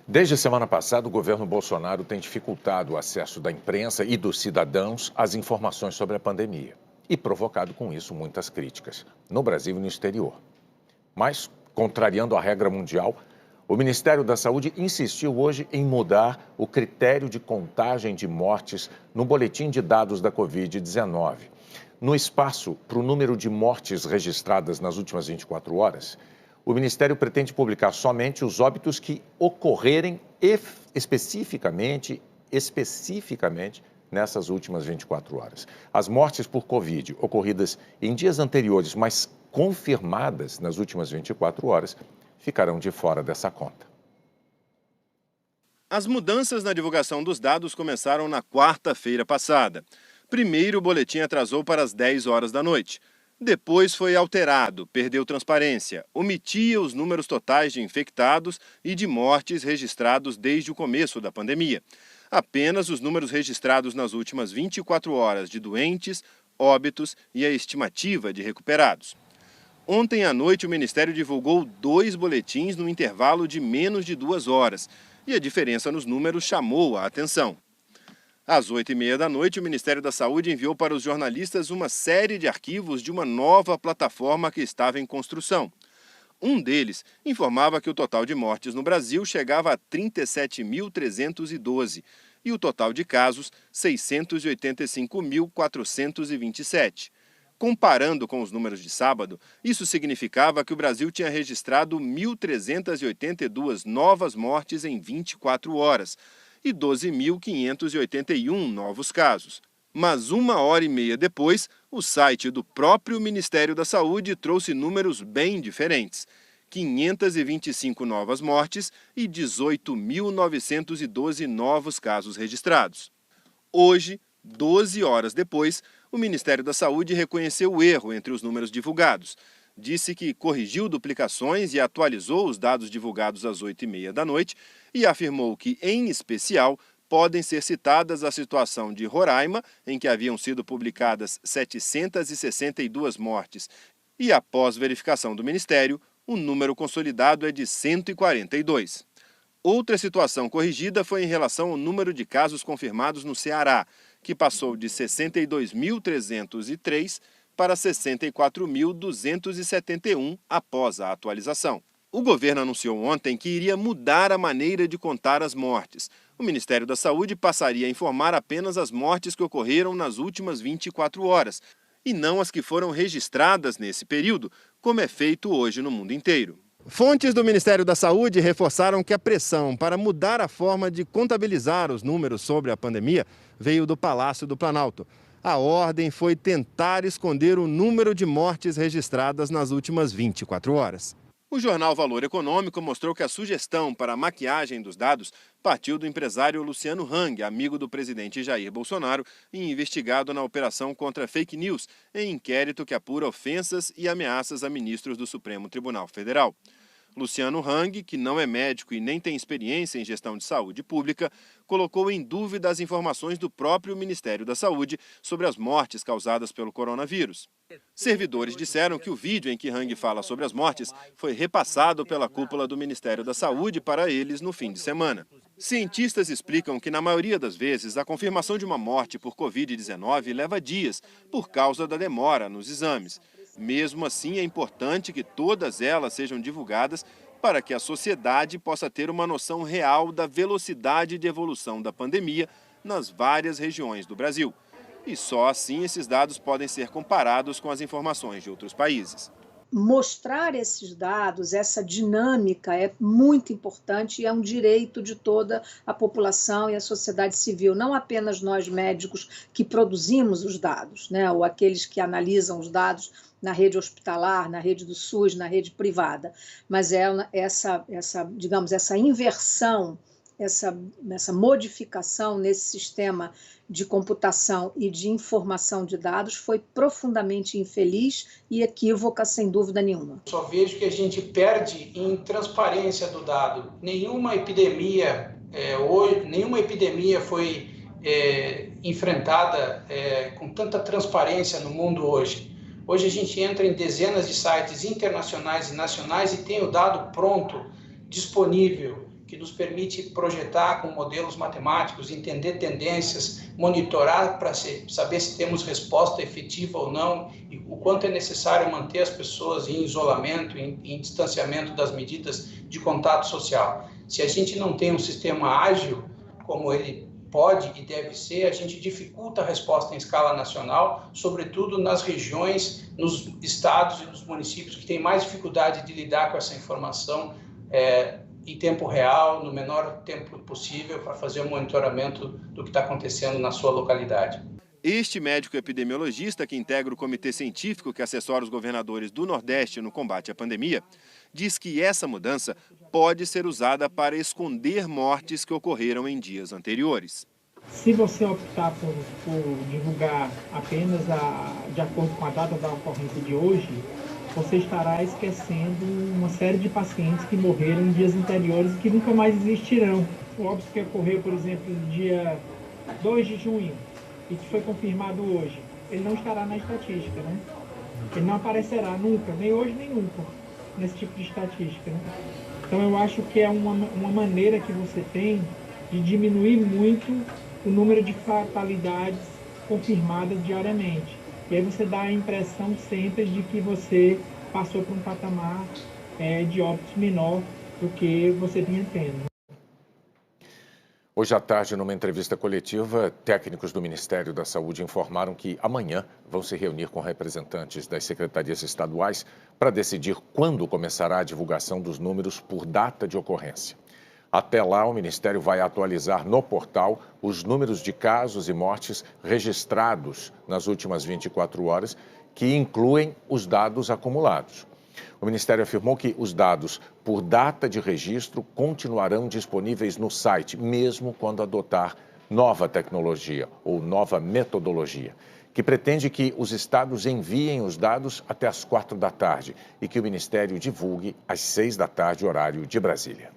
Desde a semana passada, o governo Bolsonaro tem dificultado o acesso da imprensa e dos cidadãos às informações sobre a pandemia e provocado com isso muitas críticas, no Brasil e no exterior. Mas, contrariando a regra mundial, o Ministério da Saúde insistiu hoje em mudar o critério de contagem de mortes no boletim de dados da Covid-19. No espaço para o número de mortes registradas nas últimas 24 horas, o Ministério pretende publicar somente os óbitos que ocorrerem especificamente nessas últimas 24 horas. As mortes por Covid ocorridas em dias anteriores, mas confirmadas nas últimas 24 horas, ficarão de fora dessa conta. As mudanças na divulgação dos dados começaram na quarta-feira passada. Primeiro, o boletim atrasou para as 10 horas da noite. Depois foi alterado, perdeu transparência, omitia os números totais de infectados e de mortes registrados desde o começo da pandemia. Apenas os números registrados nas últimas 24 horas de doentes, óbitos e a estimativa de recuperados. Ontem à noite, o Ministério divulgou 2 boletins no intervalo de menos de 2 horas, e a diferença nos números chamou a atenção. Às 8h30 da noite, o Ministério da Saúde enviou para os jornalistas uma série de arquivos de uma nova plataforma que estava em construção. Um deles informava que o total de mortes no Brasil chegava a 37.312 e o total de casos, 685.427. Comparando com os números de sábado, isso significava que o Brasil tinha registrado 1.382 novas mortes em 24 horas e 12.581 novos casos. Mas 1h30 depois, o site do próprio Ministério da Saúde trouxe números bem diferentes. 525 novas mortes e 18.912 novos casos registrados. Hoje, 12 horas depois, o Ministério da Saúde reconheceu o erro entre os números divulgados. Disse que corrigiu duplicações e atualizou os dados divulgados às 8h30 da noite e afirmou que, em especial, podem ser citadas a situação de Roraima, em que haviam sido publicadas 762 mortes, e após verificação do Ministério, o número consolidado é de 142. Outra situação corrigida foi em relação ao número de casos confirmados no Ceará, que passou de 62.303 para 64.271 após a atualização. O governo anunciou ontem que iria mudar a maneira de contar as mortes. O Ministério da Saúde passaria a informar apenas as mortes que ocorreram nas últimas 24 horas, e não as que foram registradas nesse período, como é feito hoje no mundo inteiro. Fontes do Ministério da Saúde reforçaram que a pressão para mudar a forma de contabilizar os números sobre a pandemia veio do Palácio do Planalto. A ordem foi tentar esconder o número de mortes registradas nas últimas 24 horas. O jornal Valor Econômico mostrou que a sugestão para a maquiagem dos dados partiu do empresário Luciano Hang, amigo do presidente Jair Bolsonaro e investigado na operação contra fake news, em inquérito que apura ofensas e ameaças a ministros do Supremo Tribunal Federal. Luciano Hang, que não é médico e nem tem experiência em gestão de saúde pública, colocou em dúvida as informações do próprio Ministério da Saúde sobre as mortes causadas pelo coronavírus. Servidores disseram que o vídeo em que Hang fala sobre as mortes foi repassado pela cúpula do Ministério da Saúde para eles no fim de semana. Cientistas explicam que, na maioria das vezes, a confirmação de uma morte por Covid-19 leva dias, por causa da demora nos exames. Mesmo assim, é importante que todas elas sejam divulgadas para que a sociedade possa ter uma noção real da velocidade de evolução da pandemia nas várias regiões do Brasil. E só assim esses dados podem ser comparados com as informações de outros países. Mostrar esses dados, essa dinâmica é muito importante e é um direito de toda a população e a sociedade civil, não apenas nós médicos que produzimos os dados, né, ou aqueles que analisam os dados na rede hospitalar, na rede do SUS, na rede privada, mas essa inversão, essa modificação nesse sistema de computação e de informação de dados foi profundamente infeliz e equívoca, sem dúvida nenhuma. Só vejo que a gente perde em transparência do dado. Nenhuma epidemia foi enfrentada com tanta transparência no mundo hoje. Hoje a gente entra em dezenas de sites internacionais e nacionais e tem o dado pronto, disponível. que nos permite projetar com modelos matemáticos, entender tendências, monitorar para saber se temos resposta efetiva ou não, e o quanto é necessário manter as pessoas em isolamento, em distanciamento das medidas de contato social. Se a gente não tem um sistema ágil, como ele pode e deve ser, a gente dificulta a resposta em escala nacional, sobretudo nas regiões, nos estados e nos municípios que têm mais dificuldade de lidar com essa informação em tempo real, no menor tempo possível, para fazer o monitoramento do que está acontecendo na sua localidade. Este médico epidemiologista, que integra o comitê científico que assessora os governadores do Nordeste no combate à pandemia, diz que essa mudança pode ser usada para esconder mortes que ocorreram em dias anteriores. Se você optar por divulgar apenas de acordo com a data da ocorrência de hoje, você estará esquecendo uma série de pacientes que morreram em dias anteriores e que nunca mais existirão. O óbito que ocorreu, por exemplo, no dia 2 de junho e que foi confirmado hoje, ele não estará na estatística, né? Ele não aparecerá nunca, nem hoje nem nunca, nesse tipo de estatística, né? Então eu acho que é uma maneira que você tem de diminuir muito o número de fatalidades confirmadas diariamente. E aí você dá a impressão sempre de que você passou por um patamar de óbitos menor do que você vinha tendo. Hoje à tarde, numa entrevista coletiva, técnicos do Ministério da Saúde informaram que amanhã vão se reunir com representantes das secretarias estaduais para decidir quando começará a divulgação dos números por data de ocorrência. Até lá, o Ministério vai atualizar no portal os números de casos e mortes registrados nas últimas 24 horas, que incluem os dados acumulados. O Ministério afirmou que os dados por data de registro continuarão disponíveis no site, mesmo quando adotar nova tecnologia ou nova metodologia, que pretende que os estados enviem os dados até às 4 da tarde e que o Ministério divulgue às 6 da tarde, horário de Brasília.